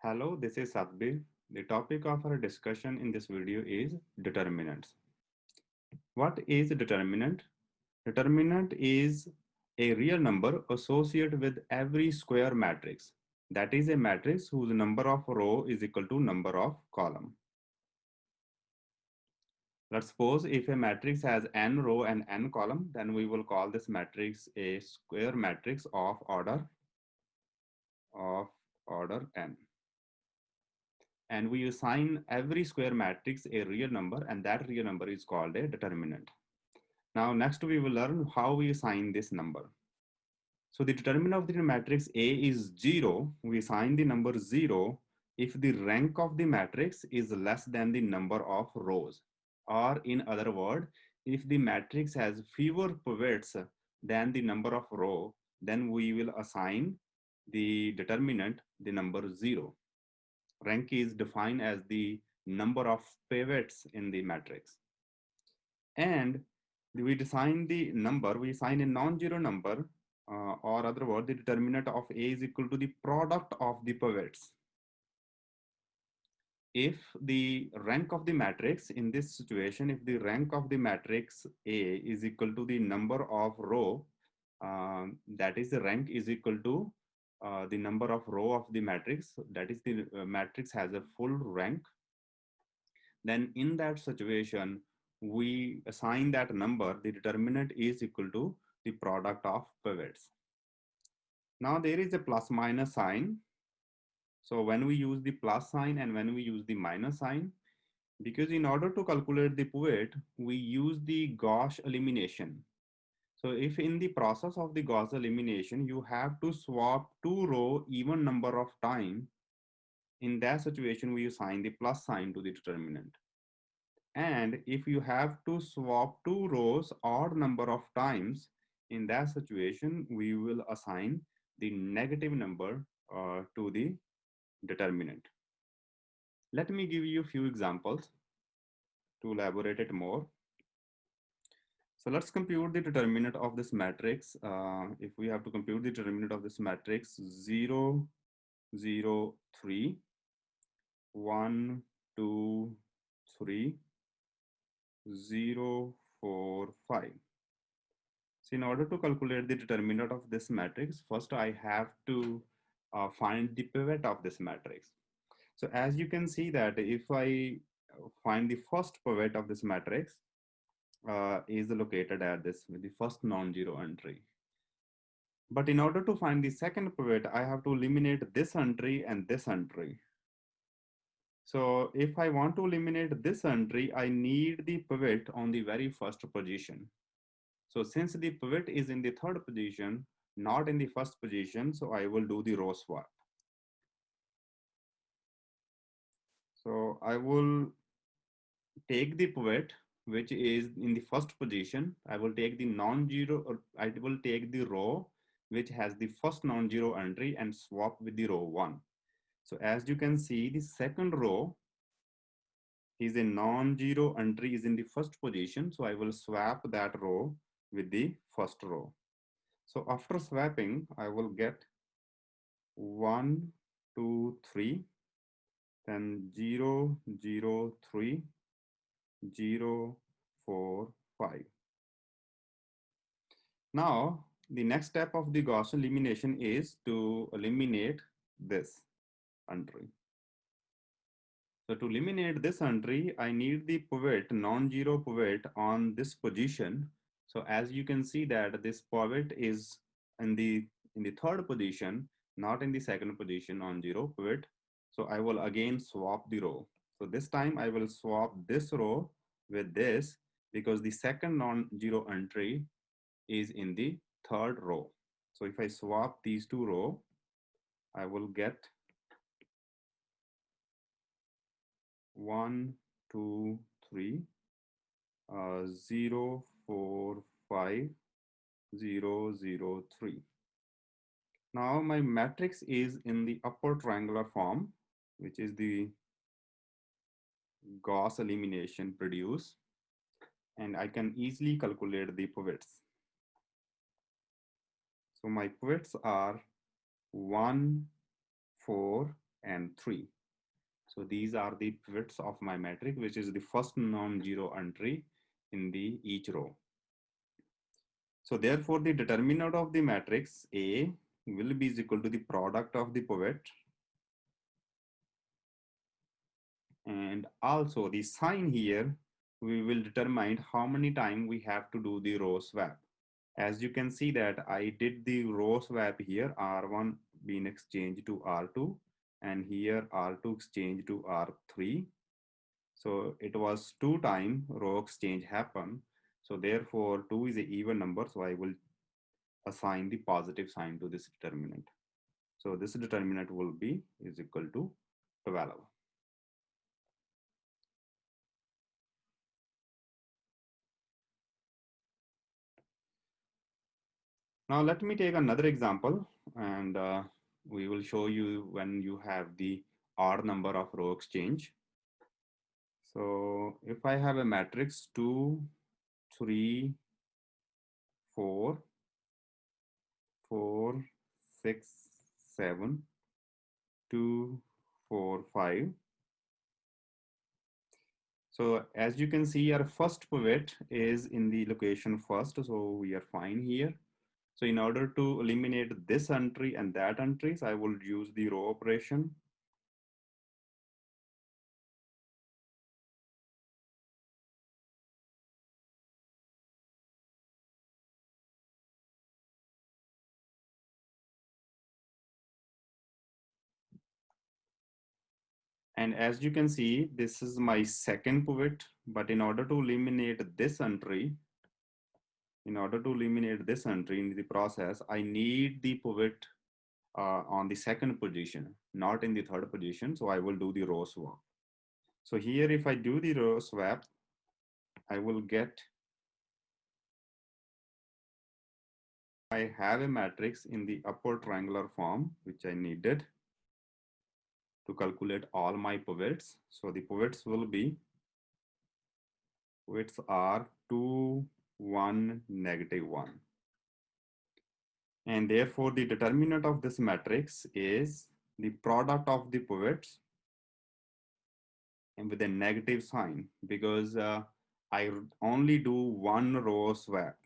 Hello, this is Satbir. The topic of our discussion in this video is determinants. What is a determinant? Determinant is a real number associated with every square matrix. That is a matrix whose number of row is equal to number of column. Let's suppose if a matrix has n row and n column, then we will call this matrix a square matrix of order n. And we assign every square matrix a real number, and that real number is called a determinant. Now, next we will learn how we assign this number. So the determinant of the matrix A is 0. We assign the number 0 if the rank of the matrix is less than the number of rows. Or in other words, if the matrix has fewer pivots than the number of row, then we will assign the determinant the number 0. Rank is defined as the number of pivots in the matrix. And we assign the number, we assign a non-zero number, or other word, the determinant of A is equal to the product of the pivots. If the rank of the matrix in this situation, if the rank of the matrix A is equal to the number of row, that is the rank is equal to the number of row of the matrix, that is the matrix has a full rank, then in that situation, we assign that number, the determinant is equal to the product of pivots. Now there is a plus minus sign. So when we use the plus sign and when we use the minus sign, because in order to calculate the pivot, we use the Gauss elimination. So if in the process of the Gauss elimination, you have to swap two row even number of time, in that situation, we assign the plus sign to the determinant. And if you have to swap two rows odd number of times, in that situation, we will assign the negative number to the determinant. Let me give you a few examples to elaborate it more. So let's compute the determinant of this matrix. If we have to compute the determinant of this matrix, 0, 0, 3, 1, 2, 3, 0, 4, 5. So in order to calculate the determinant of this matrix, first I have to find the pivot of this matrix. So as you can see that if I find the first pivot of this matrix is located at this, the first non-zero entry. But in order to find the second pivot, I have to eliminate this entry and this entry. So if I want to eliminate this entry, I need the pivot on the very first position. So since the pivot is in the third position, not in the first position, so I will do the row swap. So I will take the pivot which is in the first position. I will take the non-zero, or I will take the row which has the first non-zero entry and swap with the row 1. So as you can see, the second row is a non-zero entry is in the first position. So I will swap that row with the first row. So after swapping, I will get 1, 2, 3, then 0, 0, 3, 0, 4, 5. Now, the next step of the Gaussian elimination is to eliminate this entry. So to eliminate this entry, I need the pivot, non-zero pivot on this position. So as you can see that this pivot is in the third position, not in the second position on zero pivot. So I will again swap the row. So this time I will swap this row with this because the second non-zero entry is in the third row. So if I swap these two rows, I will get 1, 2, 3, 0, 4, 5, 0, 0, 3. Now my matrix is in the upper triangular form, which is the Gauss elimination produce, and I can easily calculate the pivots. So my pivots are 1, 4, and 3. So these are the pivots of my matrix, which is the first non-zero entry in the each row. So therefore, the determinant of the matrix A will be is equal to the product of the pivot, and also the sign here, we will determine how many times we have to do the row swap. As you can see that I did the row swap here, R1 being exchanged to R2, and here R2 exchange to R3. So it was 2 times row exchange happen. So therefore 2 is an even number. So I will assign the positive sign to this determinant. So this determinant will be is equal to 12. Now let me take another example, and we will show you when you have the odd number of row exchange. So if I have a matrix 2, 3, 4, 4, 6, 7, 2, 4, 5. So as you can see, our first pivot is in the location first, so we are fine here. So in order to eliminate this entry and that entries, I will use the row operation. And as you can see, this is my second pivot, but in order to eliminate this entry, in the process, I need the pivot on the second position, not in the third position. So I will do the row swap. So here, if I do the row swap, I will get, I have a matrix in the upper triangular form, which I needed to calculate all my pivots. So the pivots will be, pivots are 2, 1, -1. And therefore the determinant of this matrix is the product of the pivots and with a negative sign, because I only do one row swap.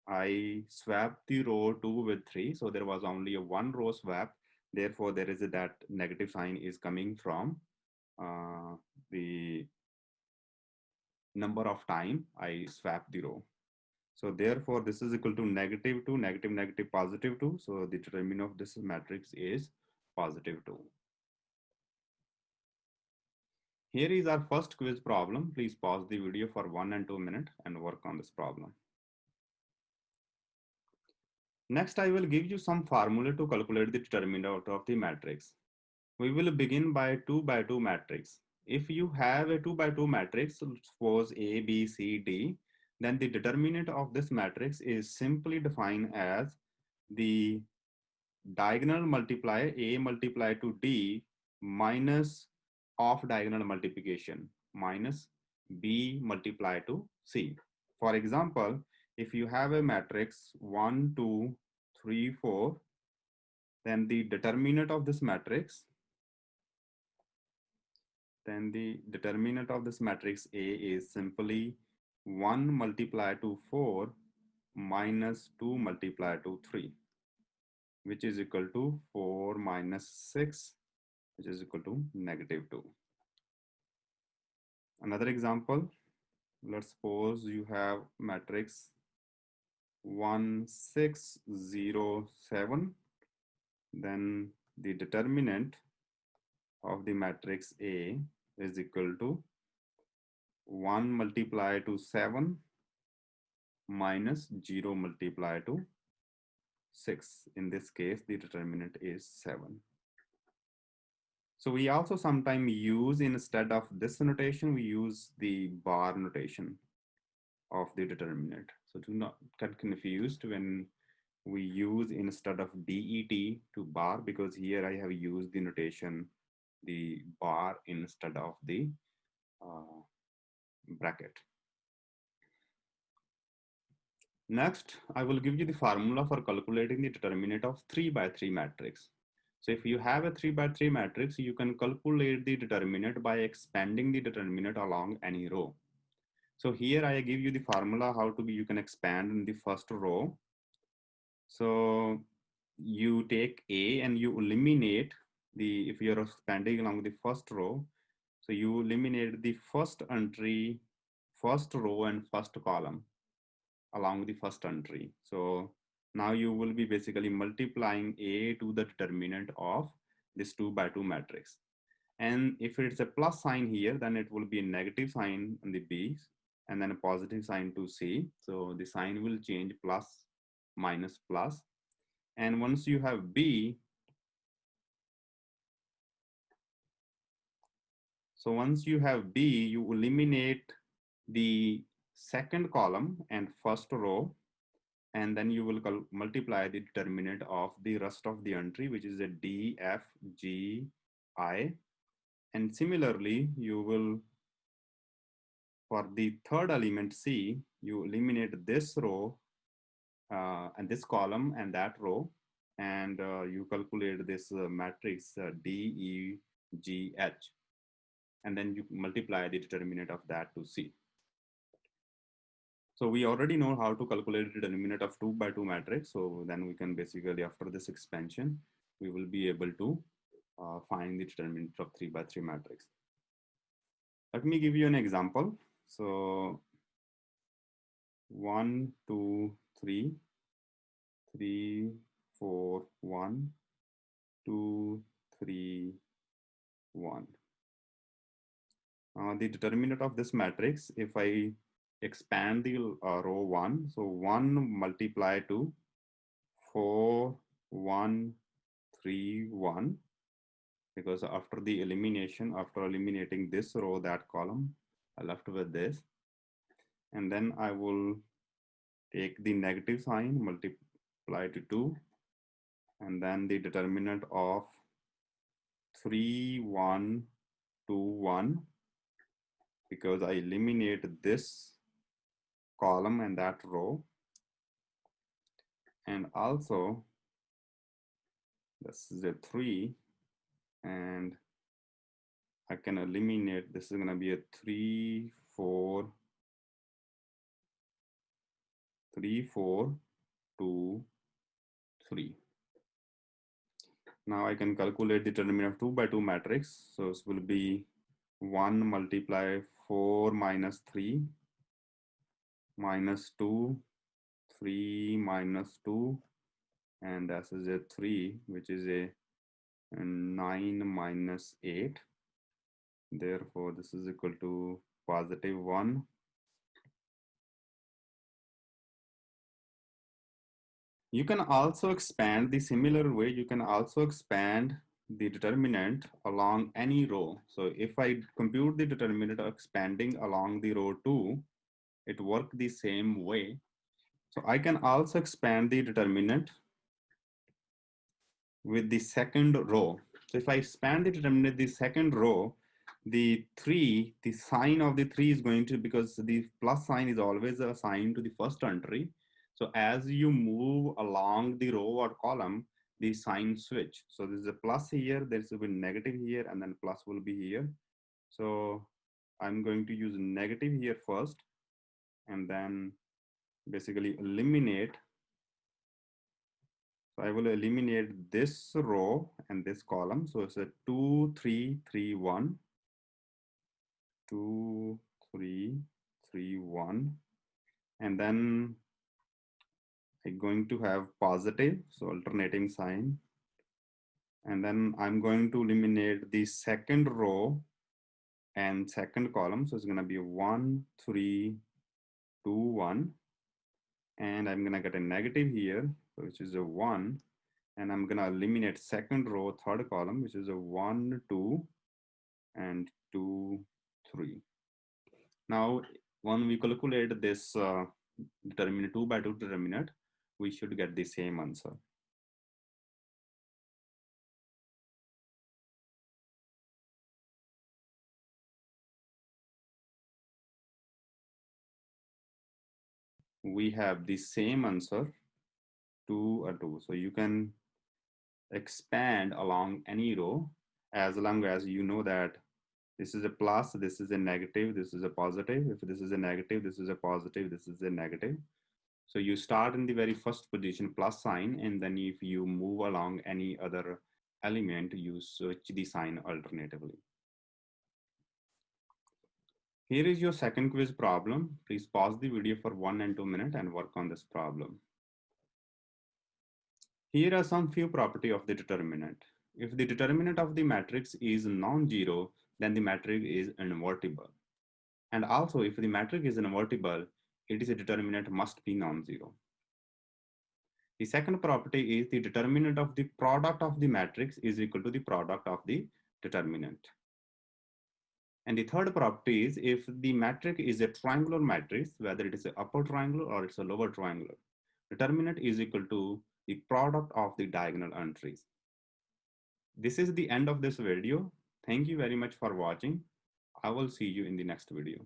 I swapped the row 2 with 3, so there was only a one row swap. Therefore, there is that negative sign is coming from the number of time I swap the row. So therefore, this is equal to -2, negative, negative, +2. So the determinant of this matrix is +2. Here is our first quiz problem. Please pause the video for 1 and 2 minutes and work on this problem. Next, I will give you some formula to calculate the determinant of the matrix. We will begin by 2 by 2 matrix. If you have a 2 by 2 matrix, suppose A, B, C, D, then the determinant of this matrix is simply defined as the diagonal multiply A multiply to D minus off diagonal multiplication minus B multiply to C. For example, if you have a matrix 1, 2, 3, 4, then the determinant of this matrix, A is simply 1 multiply to 4 minus 2 multiply to 3, which is equal to 4 minus 6, which is equal to -2. Another example, let's suppose you have matrix 1, 6, 0, 7. Then the determinant of the matrix A is equal to 1 multiply to 7 minus 0 multiply to 6. In this case, the determinant is 7. So we also sometimes use, instead of this notation, we use the bar notation of the determinant. So do not get confused when we use instead of det to bar, because here I have used the notation, the bar instead of the bracket. Next, I will give you the formula for calculating the determinant of 3 by 3 matrix. So if you have a 3 by 3 matrix, you can calculate the determinant by expanding the determinant along any row. So here I give you the formula how to be you can expand in the first row. So you take A and you eliminate the, if you're expanding along the first row, so you eliminate the first entry, first row and first column along the first entry. So now you will be basically multiplying A to the determinant of this 2 by 2 matrix. And if it's a plus sign here, then it will be a negative sign on the B and then a positive sign to C. So the sign will change plus, minus, plus. And once you have B, so once you have B, you eliminate the second column and first row, and then you will multiply the determinant of the rest of the entry, which is a D, F, G, I. And similarly, you will, for the third element C, you eliminate this row and this column and that row, and you calculate this matrix D, E, G, H, and then you multiply the determinant of that to C. So we already know how to calculate the determinant of 2 by 2 matrix. So then we can basically, after this expansion, we will be able to find the determinant of 3 by 3 matrix. Let me give you an example. So 1, 2, 3, 3, 4, 1, 2, 3, 1. The determinant of this matrix, if I expand the row 1, so 1 multiply to 4, 1, 3, 1, because after the elimination, after eliminating this row, that column, I left with this. And then I will take the negative sign, multiply to 2, and then the determinant of 3, 1, 2, 1, because I eliminate this column and that row. And also, this is a 3, and I can eliminate, this is going to be a 3, 4, 3, 4, 2, 3. Now I can calculate the determinant of 2 by 2 matrix. So it will be 1 multiply 4 minus 3 minus 2, 3 minus 2, and this is a 3, which is a 9 minus 8. Therefore, this is equal to positive 1. You can also expand the similar way. You can also expand the determinant along any row. So if I compute the determinant of expanding along the row 2, it works the same way. So I can also expand the determinant with the second row. So if I expand the determinant the second row, the 3, the sign of the 3 is going to, because the plus sign is always assigned to the first entry. So as you move along the row or column, the sign switch. So there's a plus here, there's a negative here, and then plus will be here. So I'm going to use negative here first, and then basically eliminate. So I will eliminate this row and this column. So it's a 2, 3, 3, 1, 2, 3, 3, 1. And then I'm going to have positive, so alternating sign. And then I'm going to eliminate the second row and second column. So it's going to be 1, 3, 2, 1. And I'm going to get a negative here, which is a 1. And I'm going to eliminate second row, third column, which is a 1, 2, and 2, 3. Now, when we calculate this determinant 2 by 2 determinant, we should get the same answer. We have the same answer, 2 or 2. So you can expand along any row as long as you know that this is a plus, this is a negative, this is a positive. If this is a negative, this is a positive, this is a negative. So you start in the very first position plus sign, and then if you move along any other element, you switch the sign alternatively. Here is your second quiz problem. Please pause the video for 1 and 2 minutes and work on this problem. Here are some few property of the determinant. If the determinant of the matrix is non-zero, then the matrix is invertible. And also, if the matrix is invertible, it is a determinant must be non-zero. The second property is the determinant of the product of the matrix is equal to the product of the determinant. And the third property is if the matrix is a triangular matrix, whether it is an upper triangle or it's a lower triangle, determinant is equal to the product of the diagonal entries. This is the end of this video. Thank you very much for watching. I will see you in the next video.